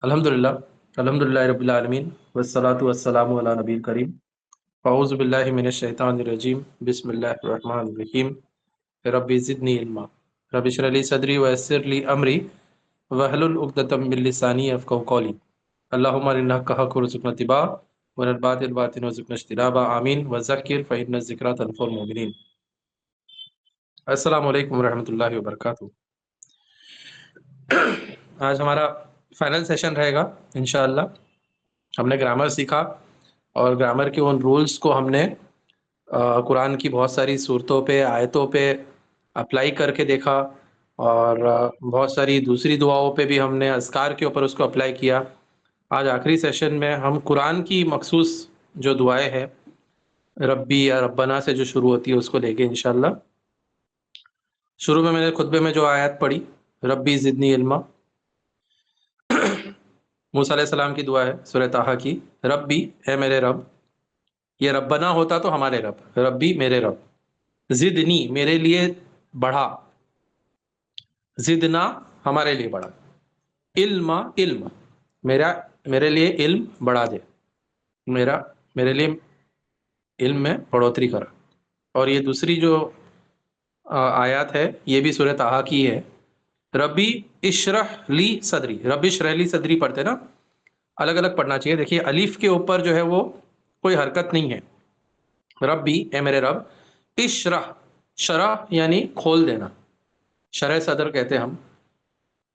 الحمدللہ الحمدللہ رب العالمین والصلاة والسلام علی نبی کریم اعوذ باللہ من الشیطان الرجیم بسم اللہ الرحمن الرحیم رب زدنی علما رب اشرح لی صدری ویسر لی امری واحلل عقدۃ من لسانی یفقہوا قولی اللہم ارنا الحق حقا وارزقنا اتباعہ وارنا الباطل باطلا وارزقنا اجتنابہ آمین وذکر فإن الذکریٰ تنفع المؤمنین۔ السلام علیکم ورحمۃ اللہ وبرکاتہ۔ آج ہمارا فائنل سیشن رہے گا انشاءاللہ۔ ہم نے گرامر سیکھا اور گرامر کے ان رولز کو ہم نے قرآن کی بہت ساری صورتوں پہ آیتوں پہ اپلائی کر کے دیکھا، اور بہت ساری دوسری دعاؤں پہ بھی ہم نے اذکار کے اوپر اس کو اپلائی کیا۔ آج آخری سیشن میں ہم قرآن کی مخصوص جو دعائیں ہیں ربی یا ربنا سے جو شروع ہوتی ہے اس کو لے کے انشاءاللہ۔ شروع میں نے خطبے میں جو آیات پڑھی ربی زدنی علما، موسیٰ علیہ السلام کی دعا ہے سورہ طٰہٰ کی، ربی اے میرے رب، یہ ربنا ہوتا تو ہمارے رب، ربی میرے رب، زدنی میرے لیے بڑھا، زدنا ہمارے لیے بڑھا، علم علم میرے لیے علم بڑھا دے، میرے لیے علم میں بڑھوتری کرا۔ اور یہ دوسری جو آیات ہے یہ بھی سورہ طٰہٰ کی ہے، ربی اشرح لی صدری، ربی اشرح لی صدری پڑھتے نا، الگ الگ پڑھنا چاہیے۔ دیکھیے الف کے اوپر جو ہے وہ کوئی حرکت نہیں ہے، ربی اے میرے رب، اشرح، شرح یعنی کھول دینا، شرح صدر کہتے ہیں ہم،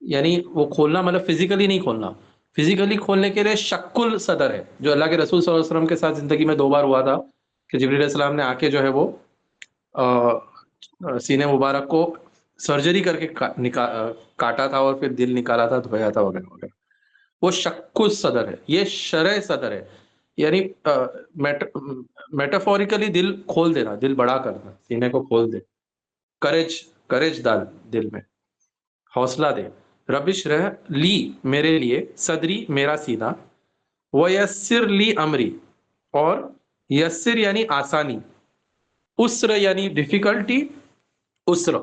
یعنی وہ کھولنا مطلب فزیکلی نہیں کھولنا، فزیکلی کھولنے کے لیے شق الصدر ہے، جو اللہ کے رسول صلی اللہ علیہ وسلم کے ساتھ زندگی میں 2 بار ہوا تھا کہ جبریل علیہ السلام نے آ کے جو ہے وہ سینے مبارک کو سرجری کر کے کاٹا تھا اور پھر دل نکالا تھا، دھویا تھا وغیرہ وغیرہ، وہ شق الصدر ہے، یہ شرح صدر ہے، یعنی میٹافوریکلی دل کھول دینا، دل بڑا کرنا، سینے کو کھول دے، کریج ڈال دل میں، حوصلہ دے۔ رب اشرح لی میرے لیے، صدری میرا سینہ، ویسر لی امری، اور یسر یعنی آسانی، اسر یعنی ڈیفیکلٹی، اسر،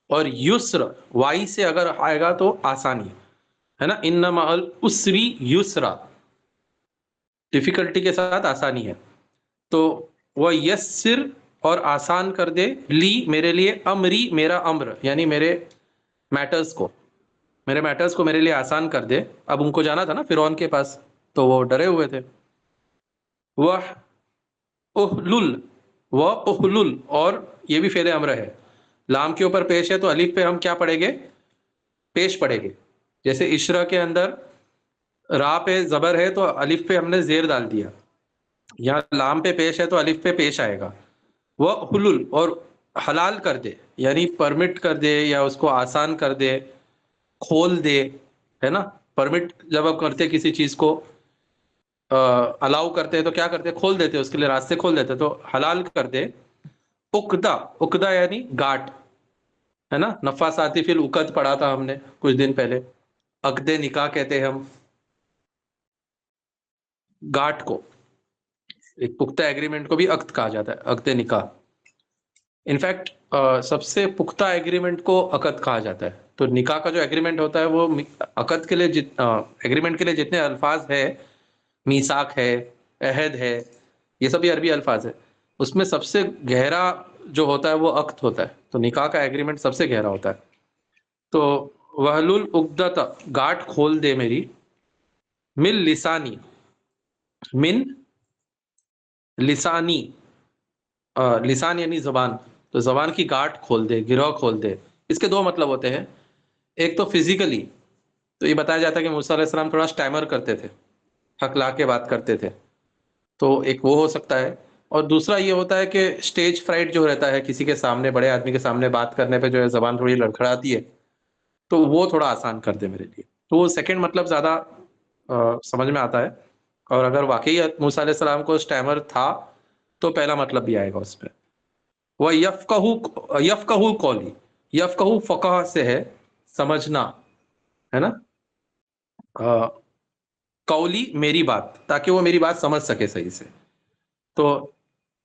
اور یسر وائی سے اگر آئے گا تو آسانی ہے نا، ان مع العسری یسرا، ڈیفیکلٹی کے ساتھ آسانی ہے، تو وہ یسر اور آسان کر دے، لی میرے لیے، امری میرا امر یعنی میرے میٹرز کو میرے لیے آسان کر دے۔ اب ان کو جانا تھا نا فرعون کے پاس، تو وہ ڈرے ہوئے تھے۔ وہ احلل، اور یہ بھی فعل امر ہے، لام کے اوپر پیش ہے تو الف پہ ہم کیا پڑھیں گے؟ پیش پڑھیں گے۔ جیسے اشرا کے اندر را پہ زبر ہے تو الف پہ ہم نے زیر ڈال دیا، یہاں لام پہ پیش ہے تو الف پہ پیش آئے گا۔ وہ حلل، اور حلال کر دے یعنی پرمٹ کر دے یا اس کو آسان کر دے، کھول دے، ہے نا۔ پرمٹ جب آپ کرتے کسی چیز کو الاؤ کرتے ہیں تو کیا کرتے؟ کھول دیتے، اس کے لیے راستے کھول دیتے، تو حلال کر دے۔ عقدہ یعنی گاٹ، ہے نا، نفاساتی فی العقد پڑھا تھا ہم نے کچھ دن پہلے، عقد نکاح کہتے ہیں ہم گاٹ کو، ایک پختہ ایگریمنٹ کو بھی عقد کہا جاتا ہے، عقد نکاح۔ انفیکٹ سب سے پختہ ایگریمنٹ کو عقد کہا جاتا ہے، تو نکاح کا جو ایگریمنٹ ہوتا ہے وہ عقد کے لیے ایگریمنٹ کے لیے جتنے الفاظ ہے، میثاق ہے، عہد ہے، یہ سب بھی عربی الفاظ ہے، اس میں سب سے گہرا جو ہوتا ہے وہ عقد ہوتا ہے، تو نکاح کا ایگریمنٹ سب سے گہرا ہوتا ہے۔ تو وحلل عقدۃ، گاٹ کھول دے میری، من لسانی، من لسانی، لسان یعنی زبان، تو زبان کی گاٹ کھول دے، گرہ کھول دے۔ اس کے 2 مطلب ہوتے ہیں، ایک تو فزیکلی، تو یہ بتایا جاتا ہے کہ موسیٰ علیہ السلام تھوڑا سٹیمر کرتے تھے، ہکلا کے بات کرتے تھے، تو ایک وہ ہو سکتا ہے، اور دوسرا یہ ہوتا ہے کہ اسٹیج فرائٹ جو رہتا ہے، کسی کے سامنے، بڑے آدمی کے سامنے بات کرنے پہ جو ہے زبان تھوڑی لڑکھڑاتی ہے، تو وہ تھوڑا آسان کر دے میرے لیے، تو وہ سیکنڈ مطلب زیادہ سمجھ میں آتا ہے۔ اور اگر واقعی موسیٰ علیہ السلام کو سٹیمر تھا تو پہلا مطلب بھی آئے گا اس پہ۔ وہ یفقہوا قولی، یفقہوا فقہ سے ہے سمجھنا، ہے نا، قولی میری بات، تاکہ وہ میری بات سمجھ سکے صحیح سے۔ تو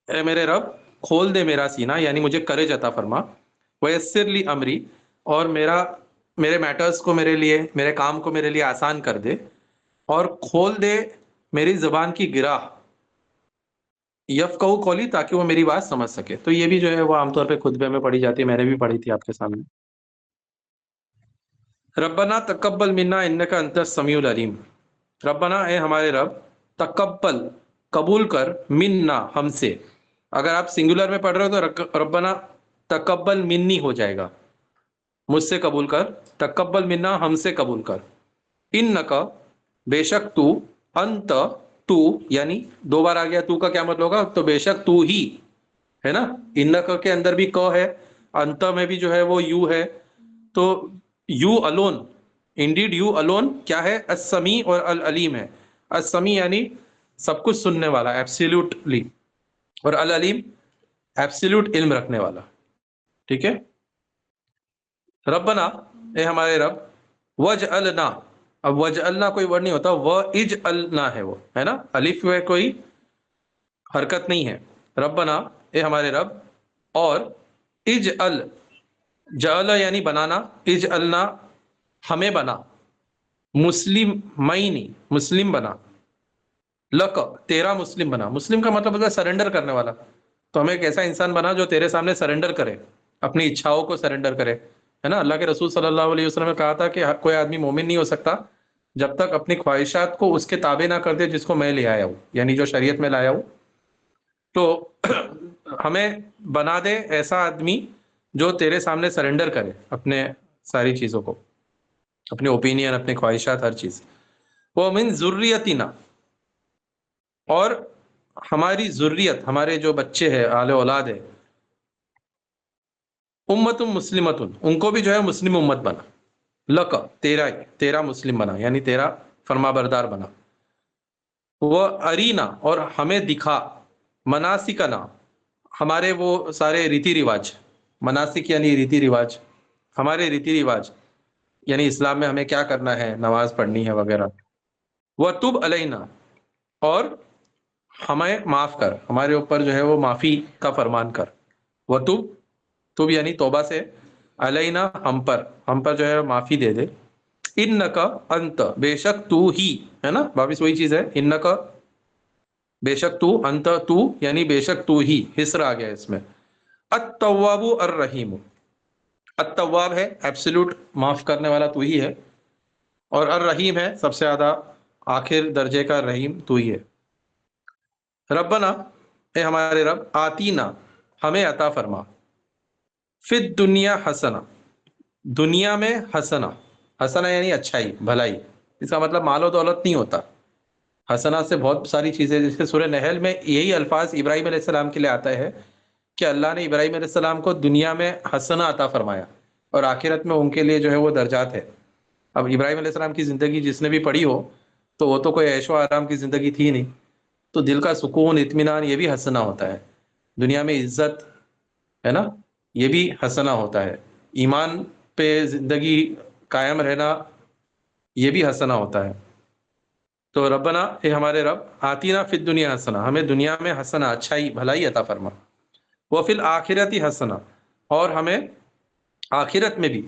اے میرے رب کھول دے میرا سینہ، یعنی مجھے کرج عطا فرما، ویسر لی امری، اور میرے میٹرز کو میرے لیے، میرے کام کو میرے لیے آسان کر دے، اور کھول دے میری زبان کی گرہ، یفقہوا قولی، تاکہ وہ میری بات سمجھ سکے. تو یہ بھی جو ہے وہ عام طور پہ خطبے میں پڑھی جاتی ہے، میں نے بھی پڑھی تھی آپ کے سامنے. ربنا تقبل منا انک انت السمیع العلیم. ربنا، اے ہمارے رب، تقبل، قبول کر، منا، ہم سے. اگر آپ سنگولر میں پڑھ رہے ہو تو ربنا تقبل منی ہو جائے گا، مجھ سے قبول کر. تقبل منا، ہم سے قبول کر. انکا، بے شک تو، انت، تو، یعنی دو بار آ گیا تو کا کیا مطلب ہوگا؟ تو بے شک تو ہی ہے نا. انکا کے اندر بھی ک ہے، انت میں بھی جو ہے وہ یو ہے. تو you alone, indeed you alone کیا ہے؟ السمیع اور العلیم ہے. السمیع یعنی سب کچھ سننے والا، ایبسلیوٹلی، اور العلیم ایبسلیوٹ علم رکھنے والا. ٹھیک ہے. ربنا، اے ہمارے رب، وجعلنا، اب وجعلنا کوئی ورڈ نہیں ہوتا، اجعلنا ہے، وہ ہے نا، الف ہے، کوئی حرکت نہیں ہے. ربنا، اے ہمارے رب، اور اجعل، جعل یعنی بنانا، اجعلنا ہمیں بنا، مسلم معنی مسلم بنا، لک تیرا مسلم بنا. مسلم کا مطلب ہوتا ہے سرنڈر کرنے والا. تو ہمیں ایک ایسا انسان بنا جو تیرے سامنے سرنڈر کرے، اپنی اچھاؤں کو سرنڈر کرے، ہے نا. اللہ کے رسول صلی اللہ علیہ وسلم نے کہا تھا کہ کوئی آدمی مومن نہیں ہو سکتا جب تک اپنی خواہشات کو اس کے تابع نہ کر دے جس کو میں لے آیا ہوں، یعنی جو شریعت میں لایا ہوں. تو ہمیں بنا دے ایسا آدمی جو تیرے سامنے سرنڈر کرے اپنے ساری چیزوں کو، اپنے اوپینین، اپنے خواہشات، ہر چیز. وہ من ذریتنا، اور ہماری ذریت، ہمارے جو بچے ہیں، آل اولاد ہے، امت مسلمت، ان کو بھی جو ہے مسلم امت بنا. لک تیرا مسلم بنا، یعنی تیرا فرما بردار بنا. وہ ارینا، اور ہمیں دکھا، مناسکنا، ہمارے وہ سارے ریتی رواج. مناسک یعنی ریتی رواج، ہمارے ریتی رواج، یعنی اسلام میں ہمیں کیا کرنا ہے، نماز پڑھنی ہے وغیرہ. وتب علینا، اور ہمیں معاف کر، ہمارے اوپر جو ہے وہ معافی کا فرمان کر. وتب، تب یعنی توبہ سے، علینا ہم پر جو ہے معافی دے دے. انکا انت، بے شک تو ہی، ہے نا، واپس وہی چیز ہے. انکا بے شک تو، انت تو، یعنی بے شک تو ہی، حسر آ گیا اس میں. التواب الرحیم، التواب ہے ایبسلیوٹ معاف کرنے والا تو ہی ہے، اور الرحیم ہے سب سے زیادہ آخر درجے کا رحیم تو ہی ہے. ربنا، اے ہمارے رب، آتینا، ہمیں عطا فرما، فی الدنیا حسنا، دنیا میں حسنا. حسنا یعنی اچھائی، بھلائی. اس کا مطلب مال و دولت نہیں ہوتا. حسنا سے بہت ساری چیزیں، جس کے سورہ نحل میں یہی الفاظ ابراہیم علیہ السلام کے لیے آتا ہے کہ اللہ نے ابراہیم علیہ السلام کو دنیا میں حسنا عطا فرمایا، اور آخرت میں ان کے لیے جو ہے وہ درجات ہے. اب ابراہیم علیہ السلام کی زندگی جس نے بھی پڑھی ہو تو وہ تو کوئی عیش و آرام کی زندگی تھی نہیں. تو دل کا سکون، اطمینان، یہ بھی حسنا ہوتا ہے. دنیا میں عزت، ہے نا، یہ بھی حسنا ہوتا ہے. ایمان پہ زندگی قائم رہنا، یہ بھی حسنا ہوتا ہے. تو ربنا، اے ہمارے رب، آتینا فی الدنیا حسنا، ہمیں دنیا میں حسنا، اچھائی، بھلائی عطا فرما. وہ فی الآخرتی حسنا، اور ہمیں آخرت میں بھی،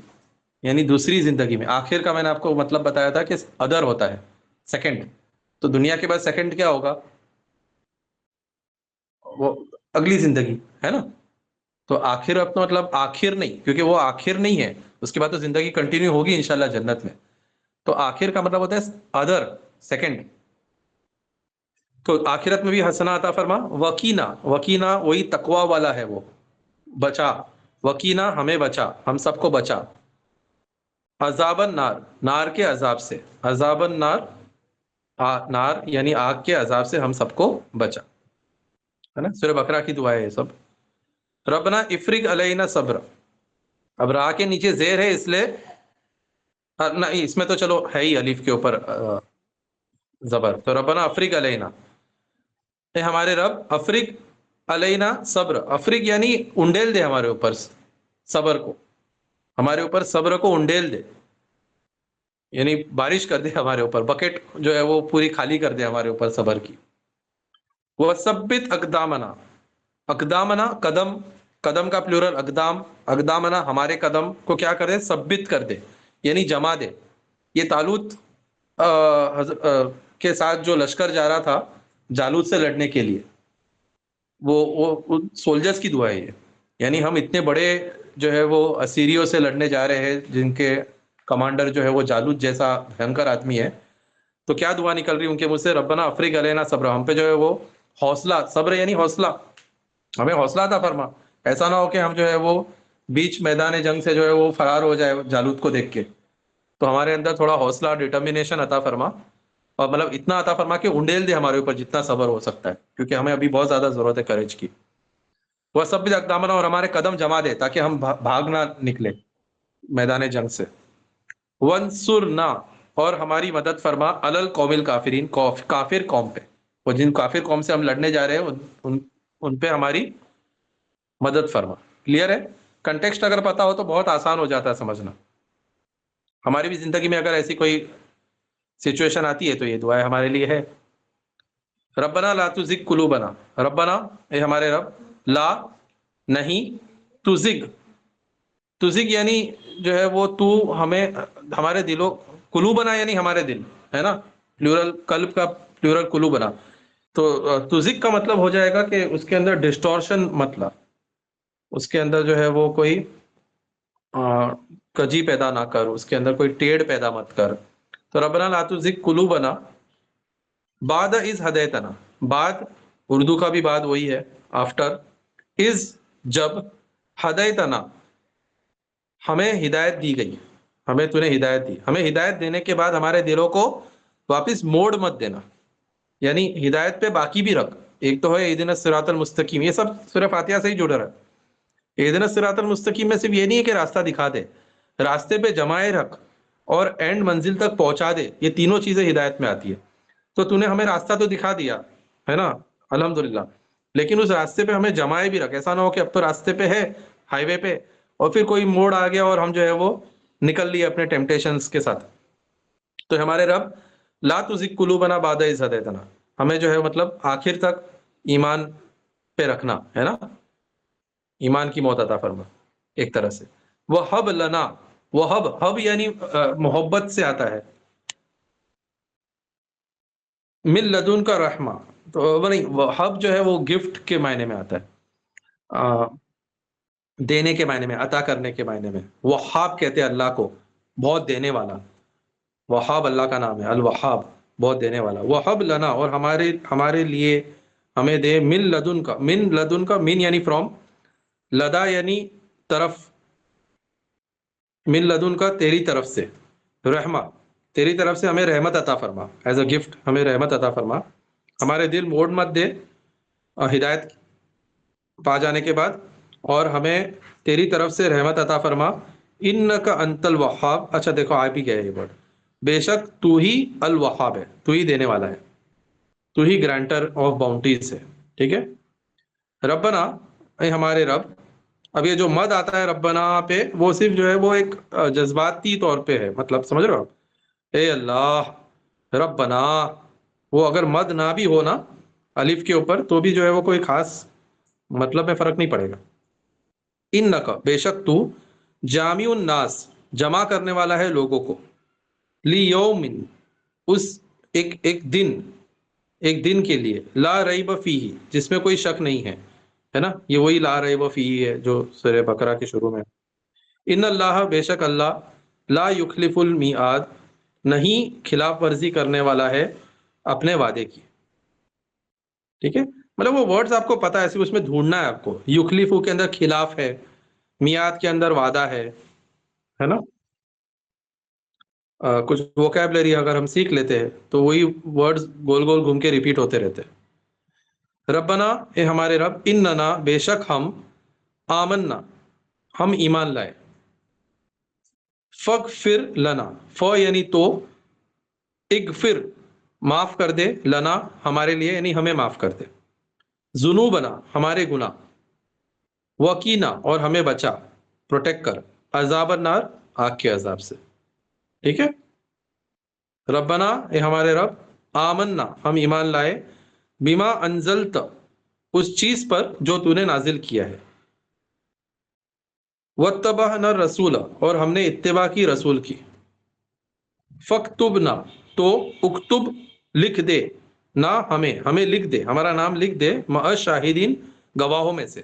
یعنی دوسری زندگی میں. آخر کا میں نے آپ کو مطلب بتایا تھا کہ ادر ہوتا ہے، سیکنڈ. تو دنیا کے بعد سیکنڈ کیا ہوگا؟ وہ اگلی زندگی، ہے نا. تو آخر اپنا مطلب آخر نہیں، کیونکہ وہ آخر نہیں ہے، اس کے بعد تو زندگی کنٹینیو ہوگی انشاءاللہ جنت میں. تو آخر کا مطلب ہوتا ہے ادر، سیکنڈ. تو آخرت میں بھی حسنا عطا فرما. وکینا، وکینا وہی تقوا والا ہے، وہ بچا. وکینا ہمیں بچا، ہم سب کو بچا. عذاب النار، نار کے عذاب سے. عذاب النار، نار یعنی آگ کے عذاب سے ہم سب کو بچا، ہے نا. سورہ بقرہ کی دعا ہے یہ سب. ربنا افرغ علینا صبر، اب را کے نیچے زیر ہے اس لیے نہیں، اس میں تو چلو ہے ہی الف کے اوپر زبر. تو ربنا افرغ علینا، اے ہمارے رب، افرغ علینا صبر. افرغ یعنی انڈیل دے ہمارے اوپر صبر کو، ہمارے اوپر صبر کو انڈیل دے، یعنی بارش کر دے ہمارے اوپر، بکٹ جو ہے وہ پوری خالی کر دے ہمارے اوپر صبر کی. وہ ثبت اقدامنا، اقدامنا قدم، قدم کا پلورل اقدام. اقدامنا ہمارے قدم کو کیا کر دے؟ ثبت کر دے، یعنی جما دے. یہ طالوت کے ساتھ جو لشکر جا رہا تھا جالوت سے لڑنے کے لیے، وہ سولجرز کی دعا ہے یہ. یعنی ہم اتنے بڑے جو ہے وہ اسیریوں سے لڑنے جا رہے ہیں جن کے کمانڈر جو ہے وہ جالوت جیسا بھینکر آدمی ہے، تو کیا دعا نکل رہی ان کے منہ سے؟ ربنا افریغ علینا صبر، ہم پہ جو ہے وہ حوصلہ، صبر یعنی حوصلہ، ہمیں حوصلہ عطا فرما. ایسا نہ ہو کہ ہم جو ہے وہ بیچ میدان جنگ سے جو ہے وہ فرار ہو جائے جالوت کو دیکھ کے. تو ہمارے اندر تھوڑا حوصلہ، ڈٹرمینیشن عطا فرما، اور مطلب اتنا عطا فرما کہ انڈیل دے ہمارے اوپر جتنا صبر ہو سکتا ہے، کیونکہ ہمیں ابھی بہت زیادہ ضرورت ہے کریج کی. وہ سب بھی اقدامنا، اور ہمارے قدم جما دے تاکہ ہم بھاگ نہ نکلے میدان جنگ سے. ونصرنا، اور ہماری مدد فرما علی القوم الکافرین، کافر قوم پہ، وہ جن کافر قوم سے ہم لڑنے جا رہے ہیں ان پہ ہماری مدد فرما. کلیئر ہے؟ کنٹیکسٹ اگر پتا ہو تو بہت آسان ہو جاتا ہے سمجھنا. ہماری بھی زندگی میں اگر ایسی کوئی سچویشن آتی ہے تو یہ دعا ہمارے لیے ہے. ربنا لا تزغ قلوبنا، ربنا اے ہمارے رب، لا نہیں، تزغ یعنی جو ہے وہ تو ہمیں، ہمارے دلوں، قلوبنا یعنی ہمارے دل ہے نا، پلورل قلب کا پلورل قلوبنا. تو تزغ کا مطلب ہو جائے گا کہ اس کے اندر ڈسٹورشن، مطلب اس کے اندر جو ہے وہ کوئی کجی پیدا نہ کر، اس کے اندر کوئی ٹیڑھ پیدا مت کر. تو ربنا لا تزغ قلوبنا بعد اذ ہدیتنا، بعد اردو کا بھی بعد وہی ہے، آفٹر، اذ جب، ہدیتنا ہمیں ہدایت دی گئی، ہمیں تو نے ہدایت دی، ہمیں ہدایت دینے کے بعد ہمارے دلوں کو واپس موڑ مت دینا. یعنی ہدایت پہ باقی بھی رکھ. ایک تو ہے اہدنا الصراط المستقیم، یہ سب سورہ فاتحہ سے ہی جڑا رہا ہے. اہدنا الصراط المستقیم میں صرف یہ نہیں ہے کہ راستہ دکھا دے، راستے پہ جمائے رکھ اور اینڈ منزل تک پہنچا دے. یہ تینوں چیزیں ہدایت میں آتی ہے. تو تو نے ہمیں راستہ تو دکھا دیا ہے نا، الحمدللہ، لیکن اس راستے پہ ہمیں جمائے بھی رکھ. ایسا نہ ہو کہ اب تو راستے پہ ہے، ہائی وے پہ، اور پھر کوئی موڑ آ گیا اور ہم جو ہے وہ نکل لیے اپنے ٹیمپٹیشنز کے ساتھ. تو ہمارے رب لا تزغ قلوبنا بعد اذ ہدیتنا، ہمیں جو ہے مطلب آخر تک ایمان پہ رکھنا ہے نا، ایمان کی موت عطا فرما ایک طرح سے. وہب لنا، ہب یعنی محبت سے آتا ہے، من لدن کا رحمہ، تو نہیں، وہب جو ہے وہ گفٹ کے معنی میں آتا ہے، دینے کے معنی میں، عطا کرنے کے معنی میں. وہاب کہتے ہیں اللہ کو، بہت دینے والا. وہاب اللہ کا نام ہے، الوہاب، بہت دینے والا. وہب لنا، اور ہمارے لیے ہمیں دے، من لدن کا من یعنی فرام، لدا یعنی طرف، من لدن کا تیری طرف سے، رحمہ تیری طرف سے ہمیں رحمت عطا فرما، ایز اے گفٹ ہمیں رحمت عطا فرما. ہمارے دل موڑ مت دے ہدایت پا جانے کے بعد، اور ہمیں تیری طرف سے رحمت عطا فرما. انک انت الوہاب، اچھا دیکھو آپ ہی گئے یہ ورڈ، بے شک تو ہی الوہاب ہے، تو ہی دینے والا ہے، تو ہی گرانٹر آف باؤنٹیز ہے. ٹھیک ہے؟ ربنا اے ہمارے رب. اب یہ جو مد آتا ہے ربنا پہ، وہ صرف جو ہے وہ ایک جذباتی طور پہ ہے، مطلب سمجھ رہے ہو آپ، اے اللہ ربنا. وہ اگر مد نہ بھی ہو نا الف کے اوپر، تو بھی جو ہے وہ کوئی خاص مطلب میں فرق نہیں پڑے گا. انک بے شک تو، جامع الناس جمع کرنے والا ہے لوگوں کو، لیومن اس ایک دن کے لیے، لا ریب فیہ جس میں کوئی شک نہیں ہے نا. یہ وہی لا ریب فیہ ہے جو سورہ بقرہ کے شروع میں. ان اللہ بے شک اللہ، لا یخلف المیعاد نہیں خلاف ورزی کرنے والا ہے اپنے وعدے کی. ٹھیک ہے؟ مطلب وہ ورڈز آپ کو پتا ہے، صرف اس میں ڈھونڈنا ہے آپ کو. یخلفو کے اندر خلاف ہے، میعاد کے اندر وعدہ ہے نا. کچھ ووکیبلری اگر ہم سیکھ لیتے ہیں تو وہی ورڈز گول گول گھوم کے ریپیٹ ہوتے رہتے. ربنا اے ہمارے رب، اننا بے شک ہم، آمنا ہم ایمان لائے، فغفر لنا، ف یعنی تو، اغفر معاف کر دے، لنا ہمارے لیے یعنی ہمیں معاف کر دے، ذنوبنا ہمارے گناہ، وقینا اور ہمیں بچا، پروٹیکٹ کر، عذاب النار آگ کے عذاب سے. ٹھیک ہے؟ ربنا اے ہمارے رب، آمنا ہم ایمان لائے، بما انزلت اس چیز پر جو تو نے نازل کیا ہے، واتبعنا الرسول اور ہم نے اتباع کی رسول کی، فاکتبنا تو اکتب لکھ دے، نہ ہمیں لکھ دے، ہمارا نام لکھ دے، مع شاہدین گواہوں میں سے.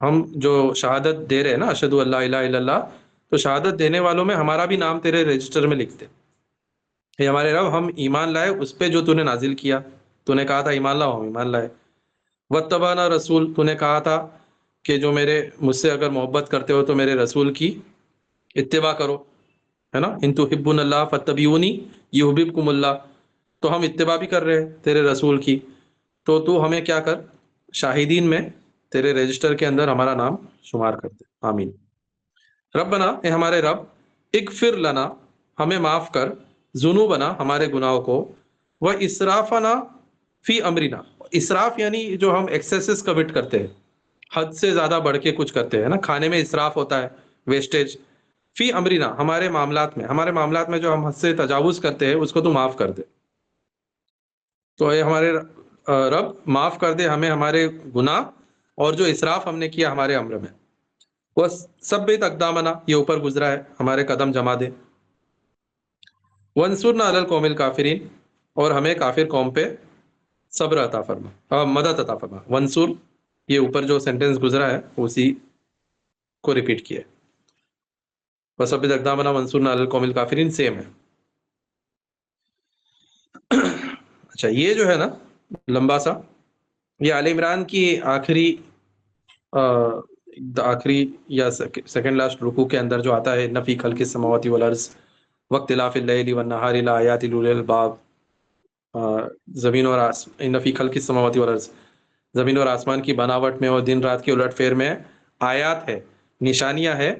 ہم جو شہادت دے رہے ہیں نا، اشہدو اللہ الہ الا اللہ، تو شہادت دینے والوں میں ہمارا بھی نام تیرے رجسٹر میں لکھ دے. کہ ہمارے رب ہم ایمان لائے اس پہ جو تو نے نازل کیا، تو نے کہا تھا ایمان لاؤ، ہم ایمان لائے. واتبعنا رسول، تو نے کہا تھا کہ جو مجھ سے اگر محبت کرتے ہو تو میرے رسول کی اتباع کرو، ہے نا. ان تحبون اللہ فاتبعونی یحببکم اللہ. تو ہم اتباع بھی کر رہے ہیں تیرے رسول کی، تو ہمیں کیا کر، شاہدین میں تیرے رجسٹر کے اندر ہمارا نام شمار کر دے. آمین. ربنا، اے ہمارے رب، اغفر لنا، ہمیں معاف کر، ذنوبنا، ہمارے گناہوں کو، و اسرافنا فی امرنا. اسراف یعنی جو ہم ایکسیسز کمٹ کرتے ہیں، حد سے زیادہ بڑھ کے کچھ کرتے ہیں نا، کھانے میں اسراف ہوتا ہے، ویسٹیج. فی امرنا، ہمارے معاملات میں جو ہم حد سے تجاوز کرتے ہیں اس کو تو معاف کر دے. تو اے ہمارے رب، معاف کر دے ہمیں ہمارے گناہ اور جو اسراف ہم نے کیا ہمارے امر میں. وہ ثبت اقدامنا، یہ اوپر گزرا ہے، ہمارے قدم جما دے. وانصرنا علی القوم الکافرین، اور ہمیں کافر قوم پہ صبر عطا فرما، مدد عطا فرما. وانصر، یہ اوپر جو سینٹنس گزرا ہے اسی کو ریپیٹ کیا ہے. وثبت اقدامنا وانصرنا علی القوم الکافرین سیم ہے. اچھا، یہ جو ہے نا لمبا سا، یہ آل عمران کی آخری یا سیکنڈ لاسٹ رکوع کے اندر جو آتا ہے، نفی خلق السماوات والارض واختلاف اللیل والنہار لآیات لأولی الالباب. زمین اور نفی خلق السماوات والارض، زمین اور آسمان کی بناوٹ میں اور دن رات کی الٹ پھیر میں آیات ہے، نشانیاں ہے،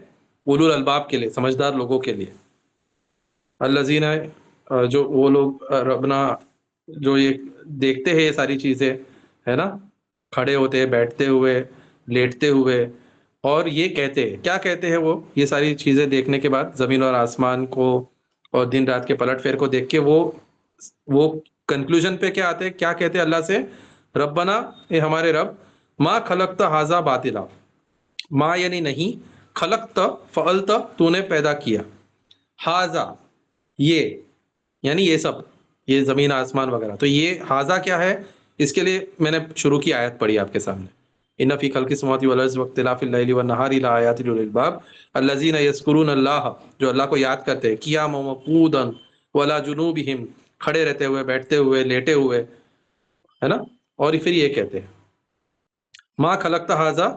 اولو الالباب کے لیے، سمجھدار لوگوں کے لیے. الذین، جو وہ لوگ ربنا جو یہ دیکھتے ہیں یہ ساری چیزیں، ہے نا، کھڑے ہوتے ہیں، بیٹھتے ہوئے، لیٹتے ہوئے، اور یہ کہتے ہیں، کیا کہتے ہیں وہ، یہ ساری چیزیں دیکھنے کے بعد، زمین اور آسمان کو اور دن رات کے پلٹ پھیر کو دیکھ کے وہ کنکلوژن پہ کیا آتے ہیں، کیا کہتے ہیں اللہ سے، ربنا، اے ہمارے رب، ما خلقت ھذا باطلا، ما یعنی نہیں، خلقت فعلت، تو نے پیدا کیا، ھذا یہ یعنی یہ سب، یہ زمین آسمان وغیرہ. تو یہ ھذا کیا ہے، اس کے لیے میں نے شروع کی آیت پڑھی آپ کے سامنے، ان فی خلق السماوات والارض واختلاف اللیل والنہار لآیات لأولی الالباب الذین یذکرون اللہ، جو اللہ کو یاد کرتے ہیں، قیاما وقعودا وعلی جنوبہم، کھڑے رہتے ہوئے، بیٹھتے ہوئے، لیٹے ہوئے، ہے نا. اور پھر یہ کہتے ہیں، ما خلقت ھذا،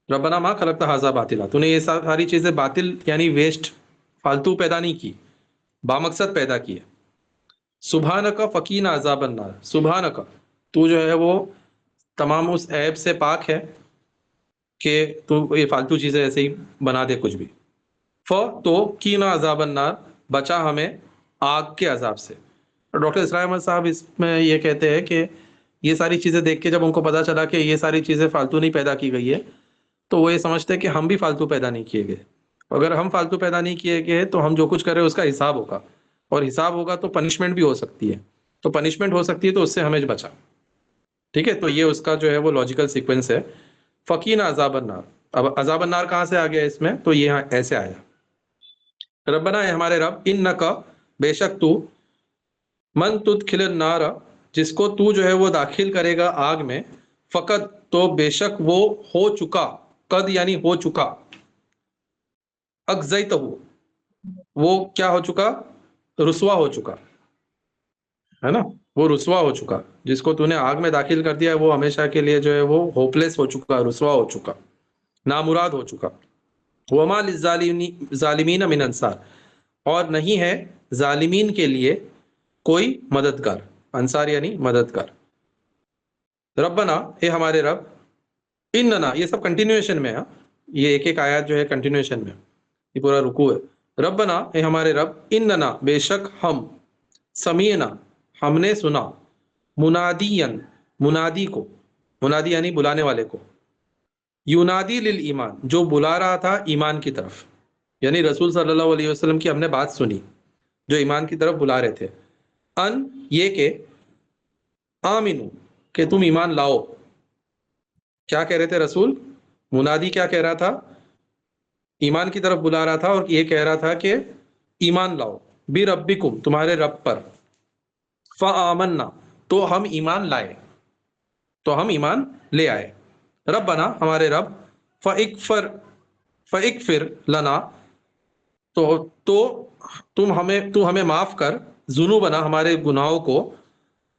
ربنا ما خلقت ھذا باطلا، تو نے یہ ساری چیزیں باطل یعنی ویسٹ، فالتو پیدا نہیں کی، بامقصد پیدا کی ہے. سبحانک فقینا عذاب النار، سبحانک، تو جو ہے وہ تمام اس عیب سے پاک ہے کہ تو یہ فالتو چیزیں ایسے ہی بنا دے کچھ بھی. تو قینا عذاب النار، بچا ہمیں آگ کے عذاب سے. ڈاکٹر اسرار احمد صاحب اس میں یہ کہتے ہیں کہ یہ ساری چیزیں دیکھ کے جب ان کو پتا چلا کہ یہ ساری چیزیں فالتو نہیں پیدا کی گئی ہے، تو وہ یہ سمجھتے کہ ہم بھی فالتو پیدا نہیں کیے گئے. اگر ہم فالتو پیدا نہیں کیے گئے تو ہم جو کچھ کریں اس کا حساب ہوگا، اور حساب ہوگا تو پنشمنٹ بھی ہو سکتی ہے، تو پنشمنٹ ہو سکتی ہے تو اس سے ہمیں بچا. ٹھیک ہے، تو یہ اس کا جو ہے وہ لاجیکل سیکوینس ہے. فقینا عذاب النار، اب عذاب النار کہاں سے آ گیا اس میں، تو یہ ایسے آیا، ربنا، اے ہمارے رب، انکا، بے شک تو، من تدخل النار، جس کو تو جو ہے وہ داخل کرے گا آگ میں، فقط، تو بے شک وہ ہو چکا، قد یعنی ہو چکا، اخزیتہ، وہ کیا ہو چکا، رسوا ہو چکا، ہے نا، وہ رسوا ہو چکا، جس کو تو نے آگ میں داخل کر دیا ہے وہ ہمیشہ کے لیے جو ہے وہ ہوپلیس ہو چکا، رسوا ہو چکا، نامراد ہو چکا. وما للظالمین من انصار، اور نہیں ہے ظالمین کے لیے کوئی مددگار، انصار یعنی مددگار. ربنا، اے ہمارے رب، اننا، یہ سب کنٹینیویشن میں ہے، یہ ایک ایک آیات جو ہے کنٹینیویشن میں، یہ پورا رکوع ہے. ربنا، اے ہمارے رب، اننا، بے شک ہم، سمیعنا، ہم نے سنا، منادین، منادی کو، منادی یعنی بلانے والے کو، یونادی للایمان، جو بلا رہا تھا ایمان کی طرف، یعنی رسول صلی اللہ علیہ وسلم کی ہم نے بات سنی جو ایمان کی طرف بلا رہے تھے. ان، یہ کہ، آمنو، کہ تم ایمان لاؤ. کیا کہہ رہے تھے رسول، منادی کیا کہہ رہا تھا، ایمان کی طرف بلا رہا تھا، اور یہ کہہ رہا تھا کہ ایمان لاؤ. بربکم تمہارے رب پر، فآمنا تو ہم ایمان لائے، تو ہم ایمان لے آئے، ربنا ہمارے رب، فاغفر لنا تو تو ہمیں معاف کر، ذنوبنا ہمارے گناہوں کو،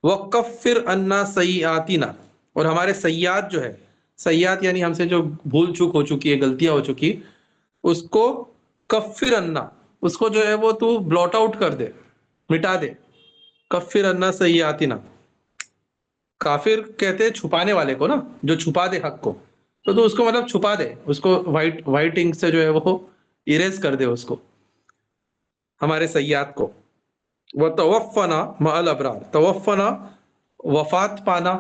وکفر عنا سیئاتنا اور ہمارے سیئات جو ہے، سیئات یعنی ہم سے جو بھول چوک ہو چکی ہے، غلطیاں ہو چکی، اس کو کفر عنا، اس کو جو ہے وہ تو بلاٹ آؤٹ کر دے، مٹا دے، کفر عنا سیئاتنا، کافر کہتے ہیں چھپانے والے کو نا، جو چھپا دے حق کو، تو اس کو مطلب چھپا دے، اس کو وائٹ انک سے جو ہے وہ اریز کر دے اس کو، ہمارے سیئات کو، وتوفنا مع الابرار، توفنا وفات پانا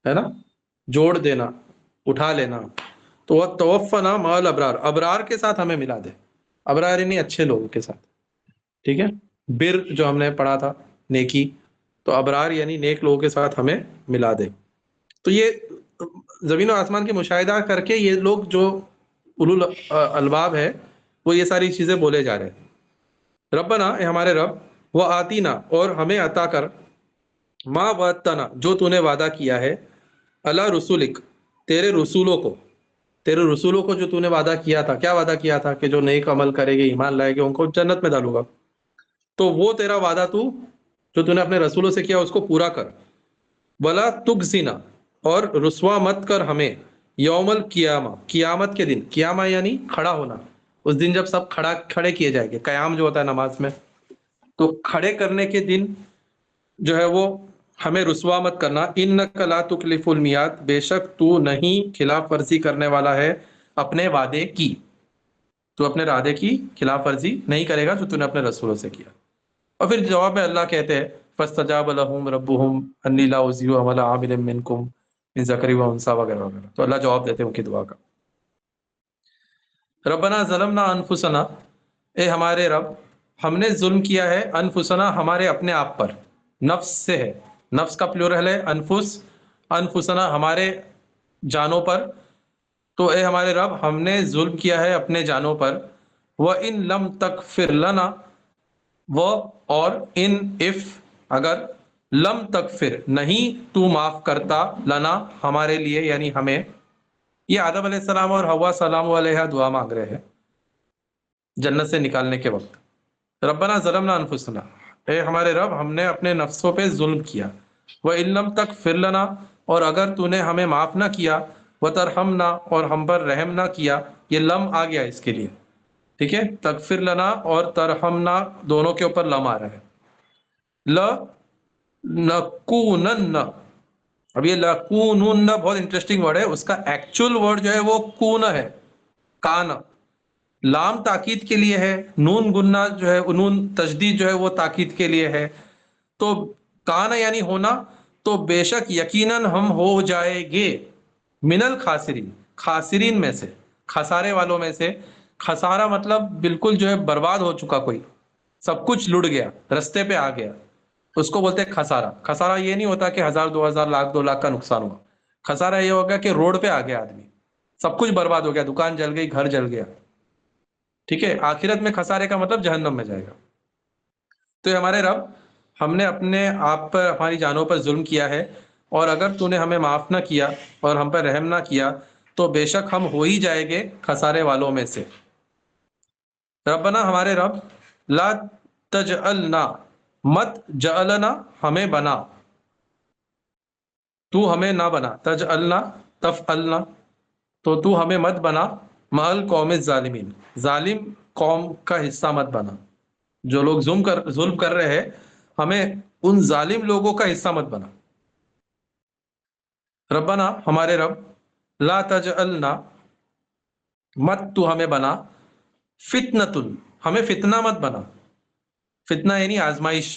ہے نا، جوڑ دینا، اٹھا لینا، تو توفنا مع الابرار، ابرار کے ساتھ ہمیں ملا دے، ابرار یعنی اچھے لوگوں کے ساتھ، ٹھیک ہے، بر جو ہم نے پڑھا تھا نیکی، تو ابرار یعنی نیک لوگوں کے ساتھ ہمیں ملا دے۔ تو یہ زمین و آسمان کے مشاہدہ کر کے یہ لوگ جو اولو الباب ہے وہ یہ ساری چیزیں بولے جا رہے ہیں، ربنا اے ہمارے رب، وہ آتینا اور ہمیں عطا کر، ما وعدتنا جو تو نے وعدہ کیا ہے، اللہ رسولک تیرے رسولوں کو، تیرے رسولوں کو جو تو نے وعدہ کیا تھا، کیا وعدہ کیا تھا کہ جو نیک عمل کرے گے، ایمان لائے گے، ان کو جنت میں ڈالوں گا، تو وہ تیرا وعدہ جو تو نے اپنے رسولوں سے کیا اس کو پورا کر، ولا تخزنا اور رسوا مت کر ہمیں، یوم القیامہ قیامت کے دن، قیامہ یعنی کھڑا ہونا، اس دن جب سب کھڑے کیے جائیں گے، قیام جو ہوتا ہے نماز میں، تو کھڑے کرنے کے دن جو ہے وہ ہمیں رسوا مت کرنا، انک لا تخلف المیعاد بے شک تو نہیں خلاف ورزی کرنے والا ہے اپنے وعدے کی، تو اپنے وعدے کی خلاف ورزی نہیں کرے گا جو تو نے اپنے رسولوں سے کیا۔ اور پھر جواب میں اللہ کہتے ہیں فاستجاب لهم ربهم انی لا اضیع عمل عامل منکم من ذکر و انثی وغیرہ وغیرہ، تو اللہ جواب دیتے ہیں ان کی دعا کا۔ ربنا ظلمنا انفسنا اے ہمارے رب ہم نے ظلم کیا ہے، انفسنا ہمارے اپنے آپ پر، نفس سے ہے، نفس کا پلورل ہے انفس، انفسنا ہمارے جانوں پر، تو اے ہمارے رب ہم نے ظلم کیا ہے اپنے جانوں پر، وَإِن لَمْ تَغْفِرْ لَنَا وہ اور ان اف اگر، لم تغفر نہیں تو معاف کرتا، لنا ہمارے لیے یعنی ہمیں، یہ آدم علیہ السلام اور حوا سلام علیہ دعا مانگ رہے ہیں جنت سے نکالنے کے وقت، ربنا ظلمنا انفسنا اے ہمارے رب ہم نے اپنے نفسوں پہ ظلم کیا، وَإِن لَمْ تَغْفِرْ لَنَا اور اگر تو نے ہمیں معاف نہ کیا، وَتَرْحَمْنَا اور ہم پر رحم نہ کیا، یہ لم آ گیا اس کے لیے، ٹھیک ہے، تغفر لنا اور ترحمنا دونوں کے اوپر لم آ رہا ہے، لَنَكُونَنَّ، اب یہ لَكُونُنَّ بہت انٹرسٹنگ ورڈ ہے، اس کا ایکچول ورڈ جو ہے وہ کون ہے، کان، لام تاکید کے لیے ہے، نون گننا جو ہے، نون تشدید جو ہے وہ تاکید کے لیے ہے، تو کان یعنی ہونا، تو بے شک یقیناً ہم ہو جائے گے، من الخاسرین خاسرین میں سے، خسارے والوں میں سے، خسارہ مطلب بالکل جو ہے برباد ہو چکا، کوئی سب کچھ لٹ گیا، رستے پہ آ گیا، اس کو بولتے ہیں خسارہ۔ خسارہ یہ نہیں ہوتا کہ 1000 2000 لاکھ 2 لاکھ کا نقصان ہوا، خسارہ یہ ہوگا کہ روڈ پہ آ گیا آدمی، سب کچھ برباد ہو گیا، دکان جل گئی، گھر جل گیا، ٹھیک ہے، آخرت میں خسارے کا مطلب جہنم میں جائے گا۔ تو یہ ہمارے رب ہم نے اپنے آپ پر، ہماری جانوں پر ظلم کیا ہے، اور اگر تو نے ہمیں معاف نہ کیا اور ہم پر رحم نہ کیا تو بے شک ہم ہو ہی جائیں گے خسارے والوں میں سے۔ ربنا ہمارے رب، لا تجعلنا مت، جعلنا ہمیں بنا، تو ہمیں نہ بنا، تجعلنا تفعلنا تو ہمیں مت بنا، مال قوم الظالمین ظالم قوم کا حصہ مت بنا، جو لوگ ظلم کر رہے ہیں ہمیں ان ظالم لوگوں کا حصہ مت بنا۔ ربنا ہمارے رب، لا تجعلنا مت تو ہمیں بنا، فتنتن ہمیں فتنہ مت بنا، فتنہ یعنی آزمائش،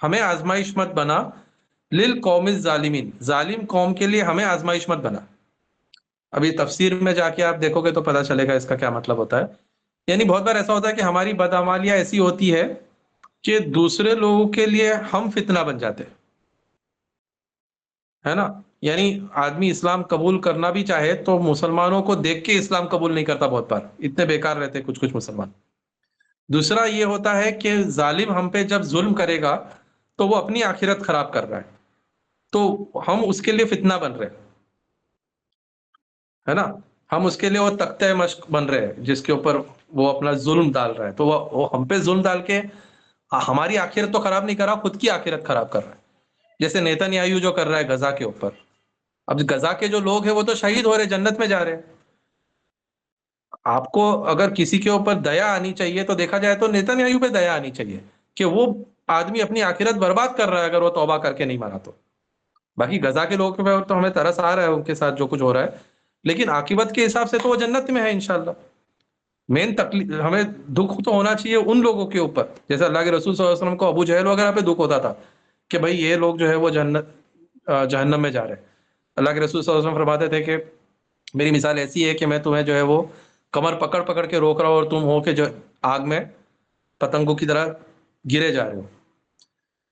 ہمیں آزمائش مت بنا، للقوم الظالمین ظالم قوم کے لیے ہمیں آزمائش مت بنا۔ ابھی تفسیر میں جا کے آپ دیکھو گے تو پتہ چلے گا اس کا کیا مطلب ہوتا ہے، یعنی بہت بار ایسا ہوتا ہے کہ ہماری بدعمالیاں ایسی ہوتی ہے کہ دوسرے لوگوں کے لیے ہم فتنہ بن جاتے ہیں، ہے نا، یعنی آدمی اسلام قبول کرنا بھی چاہے تو مسلمانوں کو دیکھ کے اسلام قبول نہیں کرتا، بہت بار اتنے بیکار رہتے کچھ مسلمان، دوسرا یہ ہوتا ہے کہ ظالم ہم پہ جب ظلم کرے گا تو وہ اپنی آخرت خراب کر رہا ہے، تو ہم اس کے لیے فتنہ بن رہے ہیں، ہے نا؟ ہم اس کے لیے وہ تختہ مشق بن رہے ہیں جس کے اوپر وہ اپنا ظلم ڈال رہا ہے، تو وہ ہم پہ ظلم ڈال کے ہماری آخرت تو خراب نہیں کر رہا، خود کی آخرت خراب کر رہا ہے، جیسے نیتن یاہو جو کر رہا ہے غزہ کے اوپر۔ اب غزہ کے جو لوگ ہیں وہ تو شہید ہو رہے، جنت میں جا رہے ہیں۔ آپ کو اگر کسی کے اوپر دیا آنی چاہیے تو دیکھا جائے تو نیتن یاہو پہ دیا آنی چاہیے کہ وہ آدمی اپنی آخرت برباد کر رہا ہے اگر وہ توبہ کر کے نہیں مرا تو۔ باقی غزہ کے لوگوں پہ تو ہمیں ترس آ رہا ہے ان کے ساتھ جو کچھ ہو رہا ہے، لیکن عاقبت کے حساب سے تو وہ جنت میں ہے انشاءاللہ۔ مین تکلیف ہمیں دکھ تو ہونا چاہیے ان لوگوں کے اوپر، جیسے اللہ کے رسول صلی اللہ علیہ وسلم کو ابو جہل وغیرہ پہ دکھ ہوتا تھا کہ بھائی یہ لوگ جو ہے وہ جہنم میں جا رہے ہیں۔ اللہ کے رسول صلی اللہ علیہ وسلم فرماتے تھے کہ میری مثال ایسی ہے کہ میں تمہیں جو ہے وہ کمر پکڑ پکڑ کے روک رہا ہوں اور تم ہو کہ جو آگ میں پتنگوں کی طرح گرے جا رہے ہو۔